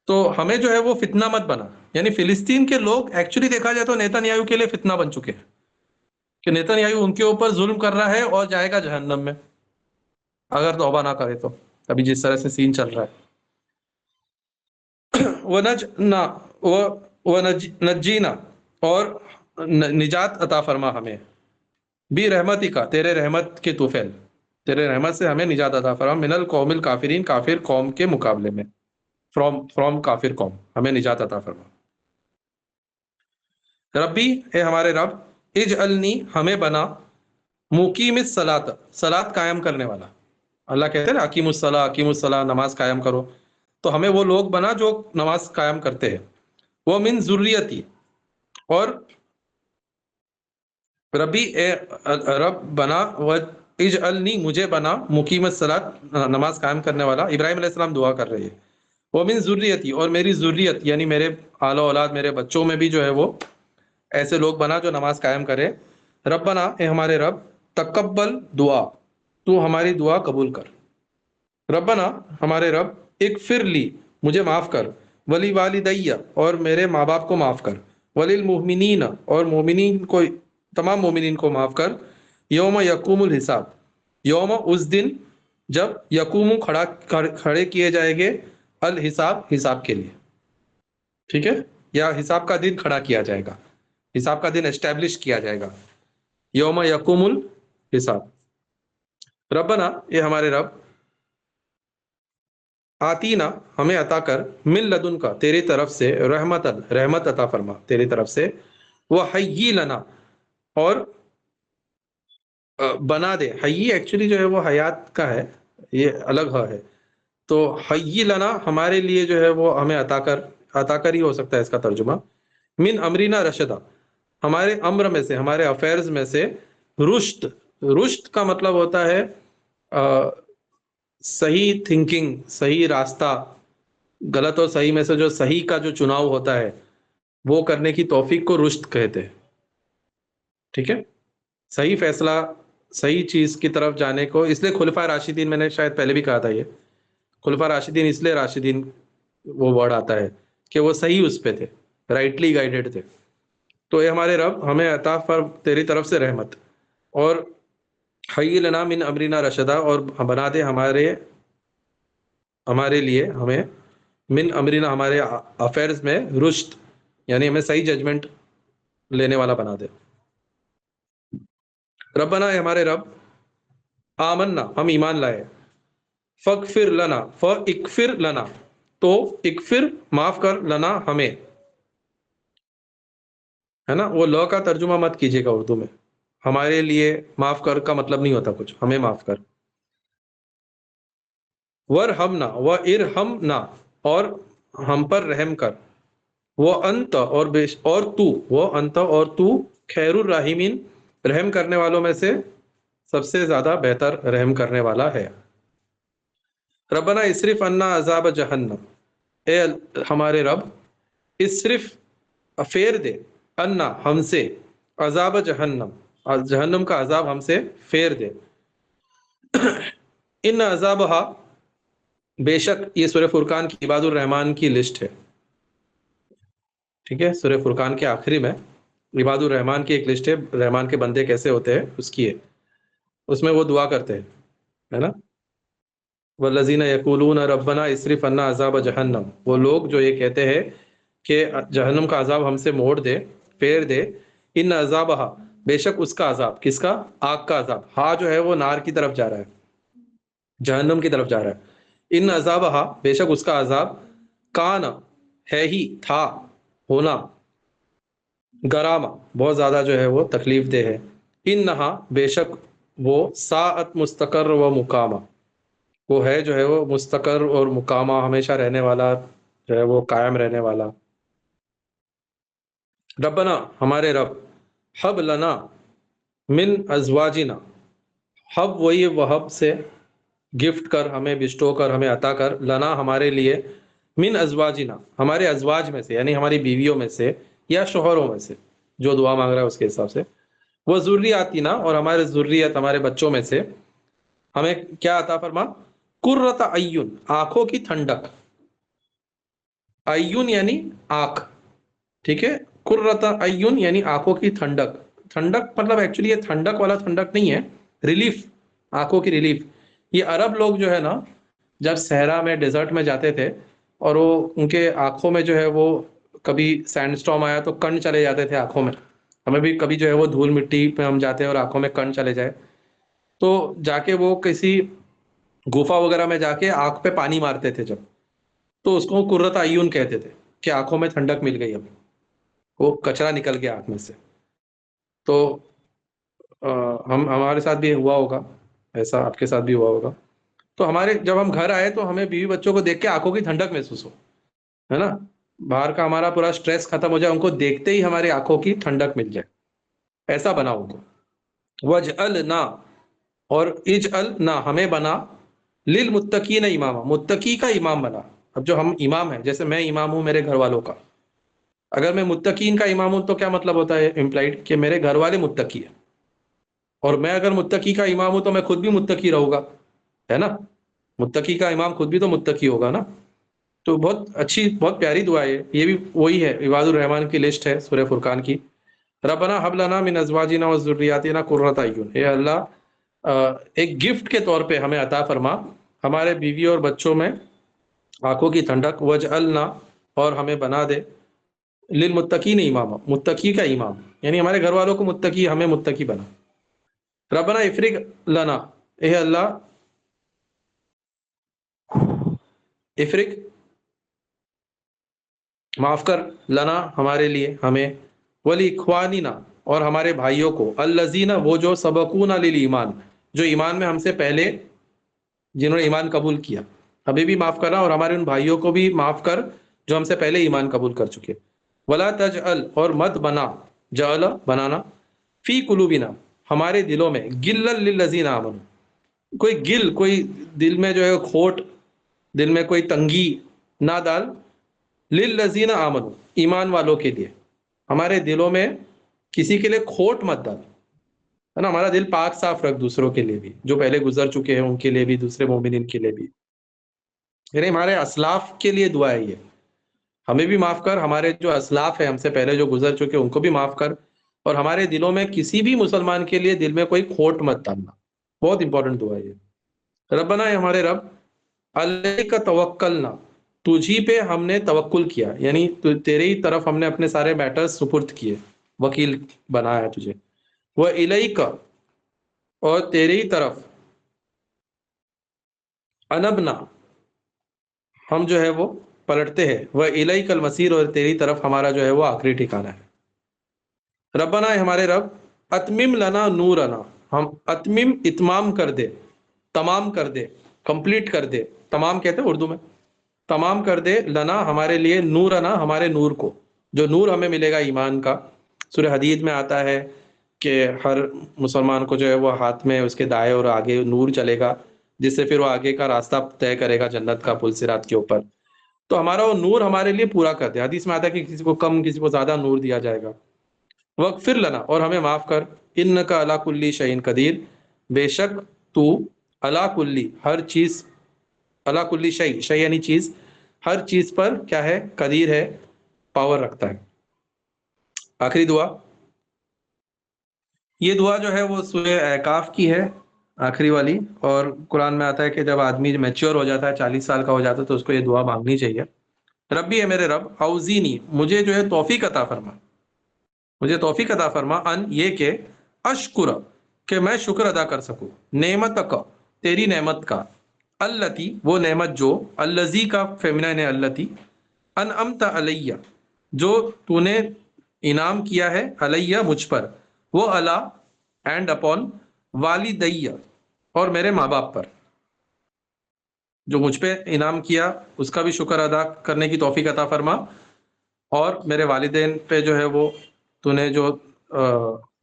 تو ہمیں جو ہے وہ فتنہ مت بنا، یعنی فلسطین کے لوگ ایکچولی دیکھا جائے تو نیتن یاہو کے لیے فتنہ بن چکے ہیں کہ نیتن یاہو ان کے اوپر ظلم کر رہا ہے اور جائے گا جہنم میں اگر توبہ نہ کرے تو، ابھی جس طرح سے سین چل رہا ہے۔ نجینا اور نجات عطا فرما ہمیں، بھی رحمتی کا تیرے رحمت کے توفیل، تیرے رحمت سے ہمیں نجات عطا فرما، من القوم الکافرین کافر قوم کے مقابلے میں، فرام کافر قوم ہمیں نجات عطا فرما۔ ربی اے ہمارے رب، اجعلنی ہمیں بنا، مقیم الصلاۃ صلاۃ قائم کرنے والا۔ اللہ کہتے ہیں نا اقیم الصلاۃ اقیم الصلاۃ، نماز قائم کرو، تو ہمیں وہ لوگ بنا جو نماز قائم کرتے ہیں۔ وہ من ذریتی، اور ربی اے رب بنا، و اجعلنی مجھے بنا، مقیم الصلاۃ نماز قائم کرنے والا۔ ابراہیم علیہ السلام دعا کر رہے ہیں، وہ من ذریتی، اور میری ذریت یعنی میرے آل و اولاد، میرے بچوں میں بھی جو ہے وہ ایسے لوگ بنا جو نماز قائم کرے۔ ربنا اے ہمارے رب، تقبل دعا، تو ہماری دعا قبول کر۔ ربنا ہمارے رب، اغفر لی مجھے معاف کر، ولی والدیہ اور میرے ماں باپ کو معاف کر، وللمؤمنین اور مومنین کو، تمام مومنین کو معاف کر، یوم یقوم الحساب، یوم اس دن جب یقوم کھڑے کیے جائیں گے، الحساب حساب کے لیے، ٹھیک ہے، یا حساب کا دن کھڑا کیا جائے گا، حساب کا دن اسٹیبلش کیا جائے گا، یوم یقوم الحساب۔ ربنا یہ ہمارے رب، آتینا ہمیں عطا کر، من لدن کا تیری طرف سے، رحمت عطا فرما تیری طرف سے، وہ حیی لنا اور بنا دے، حیی ایکچولی جو ہے وہ حیات کا ہے، یہ الگ ہے، تو حیی لنا ہمارے لیے جو ہے وہ ہمیں عطا کر ہی ہو سکتا ہے اس کا ترجمہ، من امرینا رشدہ ہمارے امر میں سے، ہمارے افیئرز میں سے، رشد، رشد کا مطلب ہوتا ہے صحیح تھنکنگ، صحیح راستہ، غلط اور صحیح میں سے جو صحیح کا جو چناؤ ہوتا ہے وہ کرنے کی توفیق کو رشد کہتے ہیں، ٹھیک ہے، صحیح فیصلہ، صحیح چیز کی طرف جانے کو، اس لیے خلفائے راشدین، میں نے شاید پہلے بھی کہا تھا، یہ خلفائے راشدین اس لیے راشدین وہ ورڈ آتا ہے کہ وہ صحیح اس پہ تھے، رائٹلی گائیڈڈ تھے۔ تو یہ ہمارے رب ہمیں عطا فر تیری طرف سے رحمت، اور حی لنا من امرنا رشدہ، اور بنا دے ہمارے لیے، ہمیں من امرنا ہمارے افیئرز میں، رشد یعنی ہمیں صحیح ججمنٹ لینے والا بنا دے۔ ربنا اے ہمارے رب، آمنا ہم ایمان لائے، فغفر لنا اغفر لنا تو اغفر معاف کر، لنا ہمیں، ہے نا، وہ لا کا ترجمہ مت کیجیے گا اردو میں، ہمارے لیے معاف کر کا مطلب نہیں ہوتا کچھ، ہمیں معاف کر۔ ورحمنا و ارحمنا اور ہم پر رحم کر، وہ انت اور تو، وہ انت اور تو، خیر الرحیمین رحم کرنے والوں میں سے سب سے زیادہ بہتر رحم کرنے والا ہے۔ ربنا اصرف عنا عذاب جہنم، اے ہمارے رب، اصرف پھیر دے، عنا ہم سے، عذاب جہنم جہنم کا عذاب ہم سے پھیر دے، ان عذابہا بے شک یہ سورہ فرقان کی عباد الرحمن کی لسٹ ہے، ٹھیک ہے، سورہ فرقان کے آخری میں عباد الرحمن کی ایک لسٹ ہے، رحمان کے بندے کیسے ہوتے ہیں اس کی ہے، اس میں وہ دعا کرتے ہیں، ہے نا، والذین یقولون ربنا اصرف عنا عذاب جہنم، وہ لوگ جو یہ کہتے ہیں کہ جہنم کا عذاب ہم سے موڑ دے، پھیر دے، ان عذابہا، بے شک اس کا عذاب، کس کا؟ آگ کا عذاب، ہاں جو ہے وہ نار کی طرف جا رہا ہے، جہنم کی طرف جا رہا ہے، ان عذابہا، بے شک اس کا عذاب، کان، ہے ہی، تھا، ہونا، گرامہ، بہت زیادہ جو ہے وہ تکلیف دہ ہے، انہا، بے شک وہ، ساعت مستقر و مقامہ، وہ ہے جو ہے وہ مستقر اور مقامہ، ہمیشہ رہنے والا جو ہے وہ قائم رہنے والا۔ ربنا، ہمارے رب، حب لنا، من ازواجنا، حب وہی وہب سے، گفٹ کر، ہمیں بسٹو کر، ہمیں عطا کر، لنا ہمارے لیے، من ازواجنا، ہمارے ازواج میں سے، یعنی ہماری بیویوں میں سے یا شوہروں میں سے، جو دعا مانگ رہا ہے اس کے حساب سے، وہ ذریاتنا، اور ہمارے ذریت، ہمارے بچوں میں سے، ہمیں کیا عطا فرما؟ قرۃ اعین، آنکھوں کی ٹھنڈک، اعین یعنی آنکھ، ٹھیک ہے، قرۃ اعین یعنی آنکھوں کی ٹھنڈک، ٹھنڈک مطلب ایکچولی یہ ٹھنڈک والا ٹھنڈک نہیں ہے، ریلیف، آنکھوں کی ریلیف۔ یہ عرب لوگ جو ہے نا، جب صحرا میں، ڈیزرٹ میں جاتے تھے، اور وہ ان کے آنکھوں میں جو ہے وہ کبھی سینڈ اسٹارم آیا تو کن چلے جاتے تھے آنکھوں میں، ہمیں بھی کبھی جو ہے وہ دھول مٹی پہ ہم جاتے ہیں اور آنکھوں میں کن چلے جائے، تو جا کے وہ کسی گفا وغیرہ میں جا کے آنکھ پہ پانی مارتے تھے جب، تو اس کو قرۃ اعین کہتے تھے کہ آنکھوں میں ٹھنڈک مل گئی، اب وہ کچرا نکل گیا آنکھ میں سے۔ تو ہمارے ساتھ بھی ہوا ہوگا ایسا، آپ کے ساتھ بھی ہوا ہوگا، تو ہمارے جب ہم گھر آئے تو ہمیں بیوی بچوں کو دیکھ کے آنکھوں کی ٹھنڈک محسوس ہو، ہے نا، باہر کا ہمارا پورا سٹریس ختم ہو جائے، ان کو دیکھتے ہی ہماری آنکھوں کی ٹھنڈک مل جائے، ایسا بنا ان کو۔ وجعلنا، اور اجعلنا، ہمیں بنا، للمتقین اماما، متقی کا امام بنا۔ اب جو ہم امام ہیں، جیسے میں امام ہوں میرے گھر والوں کا، اگر میں متقین کا امام ہوں تو کیا مطلب ہوتا ہے امپلائڈ؟ کہ میرے گھر والے متقی ہیں، اور میں اگر متقی کا امام ہوں تو میں خود بھی متقی رہوں گا، ہے نا، متقی کا امام خود بھی تو متقی ہوگا نا۔ تو بہت اچھی، بہت پیاری دعا ہے یہ بھی، وہی ہے عباد الرحمن کی لسٹ ہے سورہ فرقان کی۔ ربنا حب لنا من ازواجنا وذریاتنا قرۃ اعین، اے اللہ ایک گفٹ کے طور پہ ہمیں عطا فرما ہمارے بیوی اور بچوں میں آنکھوں کی ٹھنڈک، وجعلنا، اور ہمیں بنا دے، للمتقین اماما، متقی کا امام، یعنی ہمارے گھر والوں کو متقی، ہمیں متقی بنا۔ ربنا افرغ لنا، اے اللہ افرغ، معاف کر، لنا ہمارے لیے، ہمیں، ولی اخواننا، اور ہمارے بھائیوں کو، الذین، وہ جو، سبقونا للایمان، جو ایمان میں ہم سے پہلے، جنہوں نے ایمان قبول کیا، ہمیں بھی معاف کرنا، اور ہمارے ان بھائیوں کو بھی معاف کر جو ہم سے پہلے ایمان قبول کر چکے۔ ولا تجعل، اور مت بنا، جعل بنانا، فی قلوبنا، ہمارے دلوں میں، غلا للذین آمنوا، کوئی گل، کوئی دل میں جو ہے کھوٹ، دل میں کوئی تنگی نہ ڈال، للذین آمنوا، ایمان والوں کے لیے، ہمارے دلوں میں کسی کے لیے کھوٹ مت ڈال، ہے نا، ہمارا دل پاک صاف رکھ دوسروں کے لیے بھی، جو پہلے گزر چکے ہیں ان کے لیے بھی، دوسرے مومنین کے لیے بھی، یعنی ہمارے اسلاف کے لیے دعا ہے یہ، ہمیں بھی معاف کر، ہمارے جو اسلاف ہیں ہم سے پہلے جو گزر چکے ان کو بھی معاف کر، اور ہمارے دلوں میں کسی بھی مسلمان کے لیے دل میں کوئی کھوٹ مت ڈالنا، بہت امپورٹنٹ دعا ہے یہ۔ ربنا، اے ہمارے رب، علیک توکلنا، تجھی پہ ہم نے توکل کیا، یعنی تیرے ہی طرف ہم نے اپنے سارے میٹرز سپرد کیے، وکیل بنایا تجھے، وہ الیک، اور تیرے ہی طرف، انبنا، ہم جو ہے وہ پلٹتے ہیں، وہ الیک المصیر، اور تیری طرف ہمارا جو ہے وہ آخری ٹھکانہ ہے۔ ربنا، ہمارے رب، اتمم لنا نورنا، ہم، اتمم، اتمام کر دے، تمام کر دے، کمپلیٹ کر دے، تمام کہتے ہیں اردو میں، تمام کر دے، لنا ہمارے لیے، نورنا ہمارے نور کو، جو نور ہمیں ملے گا ایمان کا۔ سورہ حدید میں آتا ہے کہ ہر مسلمان کو جو ہے وہ ہاتھ میں اس کے دائیں اور آگے نور چلے گا، جس سے پھر وہ آگے کا راستہ طے کرے گا جنت کا، پل صراط کے اوپر۔ تو ہمارا وہ نور ہمارے لیے پورا کر دے، حدیث میں آتا ہے کہ کسی کو کم، کسی کو زیادہ نور دیا جائے گا۔ وغفر لنا، اور ہمیں معاف کر، انکا علی کل شیء قدیر، بے شک تو، علی کلی، ہر چیز، علی کل شیء، شیء یعنی چیز، ہر چیز پر کیا ہے؟ قدیر ہے، پاور رکھتا ہے۔ آخری دعا، یہ دعا جو ہے وہ سورہ احقاف کی ہے، آخری والی. اور قرآن میں آتا ہے کہ جب آدمی میچور ہو جاتا ہے 40 سال کا ہو جاتا ہے تو اس کو یہ دعا مانگنی چاہیے. ربی ہے میرے رب، اوزینی مجھے جو ہے توفیق عطا فرما، مجھے توفیق عطا فرما، ان یہ کہ اشکر کہ میں شکر ادا کر سکوں، نعمت کا تیری نعمت کا، التی وہ نعمت جو، الزی کا فیمنائن ہے التی، انعمت علیہ جو تو نے انعام کیا ہے، علیہ مجھ پر، وہ علا اینڈ اپون، والدیہ اور میرے ماں باپ پر. جو مجھ پہ انعام کیا اس کا بھی شکر ادا کرنے کی توفیق عطا فرما، اور میرے والدین پہ جو ہے وہ تو نے جو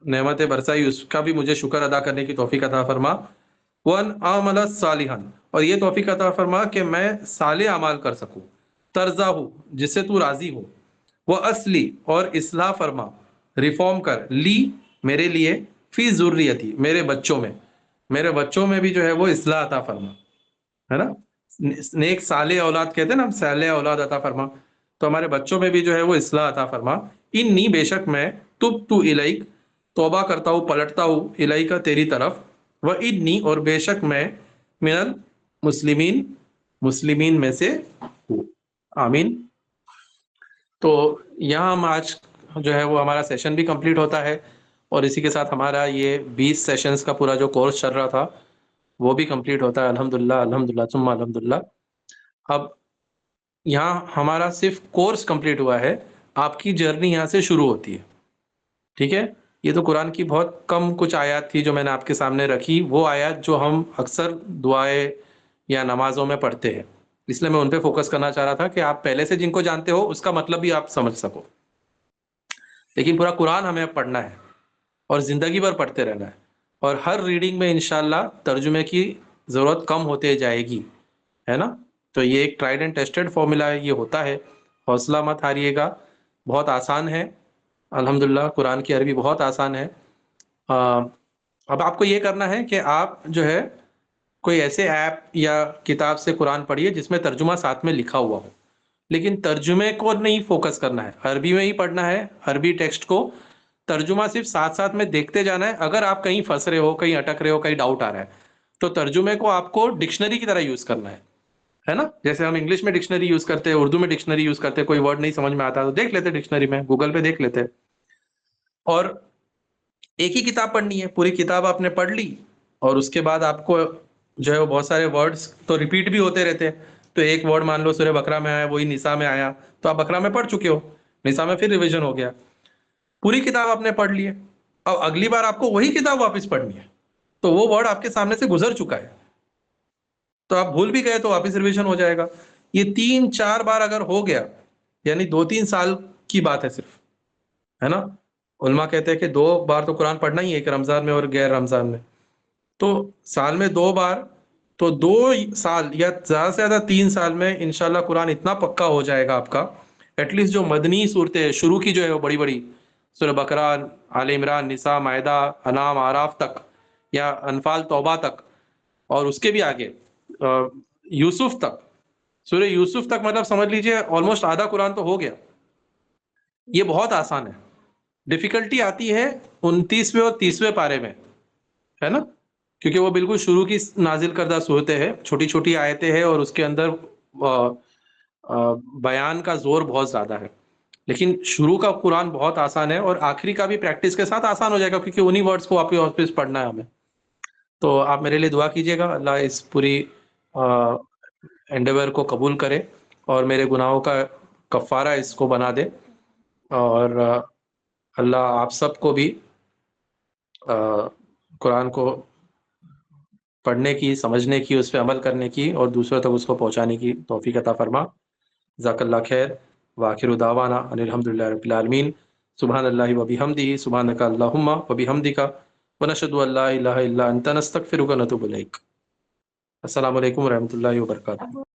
نعمتیں برسائی اس کا بھی مجھے شکر ادا کرنے کی توفیق عطا فرما. وَأَنْ أَعْمَلَ صَالِحًا اور یہ توفیق عطا فرما کہ میں صالح اعمال کر سکوں، ترضا ہو جس سے تو راضی ہو، وہ اصلی اور اصلاح فرما، ریفارم کر، لی میرے لیے، فی ذریتی میرے بچوں میں، میرے بچوں میں بھی جو ہے وہ اصلاح عطا فرما، ہے نا. نیک صالح اولاد کہتے ہیں نا ہم، صالح اولاد عطا فرما، تو ہمارے بچوں میں بھی جو ہے وہ اصلاح عطا فرما. انی بے شک میں، تب تو الیک توبہ کرتا ہوں، پلٹتا ہوں، الیک کا تیری طرف، و انی اور بے شک میں، من المسلمین مسلمین میں سے ہوں. آمین. تو یہاں ہم آج جو ہے وہ ہمارا سیشن بھی کمپلیٹ ہوتا ہے، اور اسی کے ساتھ ہمارا یہ 20 سیشنز کا پورا جو کورس چل رہا تھا وہ بھی کمپلیٹ ہوتا ہے. الحمدللہ الحمدللہ ثم الحمدللہ. اب یہاں ہمارا صرف کورس کمپلیٹ ہوا ہے، آپ کی جرنی یہاں سے شروع ہوتی ہے. ٹھیک ہے. یہ تو قرآن کی بہت کم کچھ آیات تھی جو میں نے آپ کے سامنے رکھی، وہ آیات جو ہم اکثر دعائیں یا نمازوں میں پڑھتے ہیں، اس لیے میں ان پہ فوکس کرنا چاہ رہا تھا کہ آپ پہلے سے جن کو جانتے ہو اس کا مطلب بھی آپ سمجھ سکو. لیکن پورا قرآن ہمیں پڑھنا ہے اور زندگی بھر پڑھتے رہنا ہے، اور ہر ریڈنگ میں انشاءاللہ ترجمے کی ضرورت کم ہوتے جائے گی، ہے نا. تو یہ ایک ٹرائیڈ اینڈ ٹیسٹڈ فارمولا ہے، یہ ہوتا ہے. حوصلہ مت ہاریے گا، بہت آسان ہے. الحمدللہ قرآن کی عربی بہت آسان ہے. اب آپ کو یہ کرنا ہے کہ آپ جو ہے کوئی ایسے ایپ یا کتاب سے قرآن پڑھیے جس میں ترجمہ ساتھ میں لکھا ہوا ہو، لیکن ترجمے کو نہیں فوکس کرنا ہے، عربی میں ہی پڑھنا ہے، عربی ٹیکسٹ کو. ترجمہ صرف ساتھ ساتھ میں دیکھتے جانا ہے. اگر آپ کہیں پھنس رہے ہو، کہیں اٹک رہے ہو، کہیں ڈاؤٹ آ رہا ہے، تو ترجمے کو آپ کو ڈکشنری کی طرح یوز کرنا ہے نا. جیسے ہم انگلش میں ڈکشنری یوز کرتے ہیں، اردو میں ڈکشنری یوز کرتے ہیں، کوئی ورڈ نہیں سمجھ میں آتا تو دیکھ لیتے ڈکشنری میں، گوگل پہ دیکھ لیتے. اور ایک ہی کتاب پڑھنی ہے، پوری کتاب آپ نے پڑھ لی، اور اس کے بعد آپ کو جو ہے وہ بہت سارے ورڈز تو ریپیٹ بھی ہوتے رہتے ہیں. تو ایک ورڈ مان لو سورہ بقرہ میں آیا، وہی نساء میں آیا، تو آپ بقرہ میں پڑھ چکے ہو، نساء میں پھر ریویژن ہو گیا. پوری کتاب آپ نے پڑھ لی ہے، اب اگلی بار آپ کو وہی کتاب واپس پڑھنی ہے، تو وہ ورڈ آپ کے سامنے سے گزر چکا ہے، تو آپ بھول بھی گئے تو واپس ریویژن ہو جائے گا. یہ 3-4 بار اگر ہو گیا، یعنی 2-3 سال کی بات ہے صرف، ہے نا. علماء کہتے ہیں کہ 2 بار تو قرآن پڑھنا ہی ہے، ایک رمضان میں اور غیر رمضان میں. تو سال میں 2 بار، تو 2 سال یا زیادہ سے زیادہ 3 سال میں انشاءاللہ قرآن اتنا پکا ہو جائے گا آپ کا. ایٹ لیسٹ جو مدنی صورتیں شروع کی جو ہے وہ بڑی بڑی، سورہ بقرہ، آل عمران، نساء، مائدہ، انعام، اعراف تک، یا انفال، توبہ تک، اور اس کے بھی آگے یوسف تک، سورہ یوسف تک، مطلب سمجھ لیجئے آلموسٹ آدھا قرآن تو ہو گیا. یہ بہت آسان ہے. ڈیفیکلٹی آتی ہے 29ویں اور 30ویں پارے میں، ہے نا، کیونکہ وہ بالکل شروع کی نازل کردہ صورتیں ہیں، چھوٹی چھوٹی آیتیں ہیں، اور اس کے اندر بیان کا زور بہت زیادہ ہے. لیکن شروع کا قرآن بہت آسان ہے، اور آخری کا بھی پریکٹس کے ساتھ آسان ہو جائے گا، کیونکہ انہی ورڈز کو واپس پڑھنا ہے ہمیں. تو آپ میرے لیے دعا کیجیے گا، اللہ اس پوری انڈیور کو قبول کرے، اور میرے گناہوں کا کفارہ اس کو بنا دے، اور اللہ آپ سب کو بھی قرآن کو پڑھنے کی، سمجھنے کی، اس پہ عمل کرنے کی، اور دوسروں تک اس کو پہنچانے کی توفیق عطا فرما. جزاک اللہ خیر. وآخر دعوانا ان الحمدللہ رب العالمین. سبحان اللہ وبحمدہ، سبحانک اللہم وبحمدک، ونشہد ان لا الہ الا انت، نستغفرک ونتوب الیک. السلام علیکم ورحمۃ اللہ وبرکاتہ.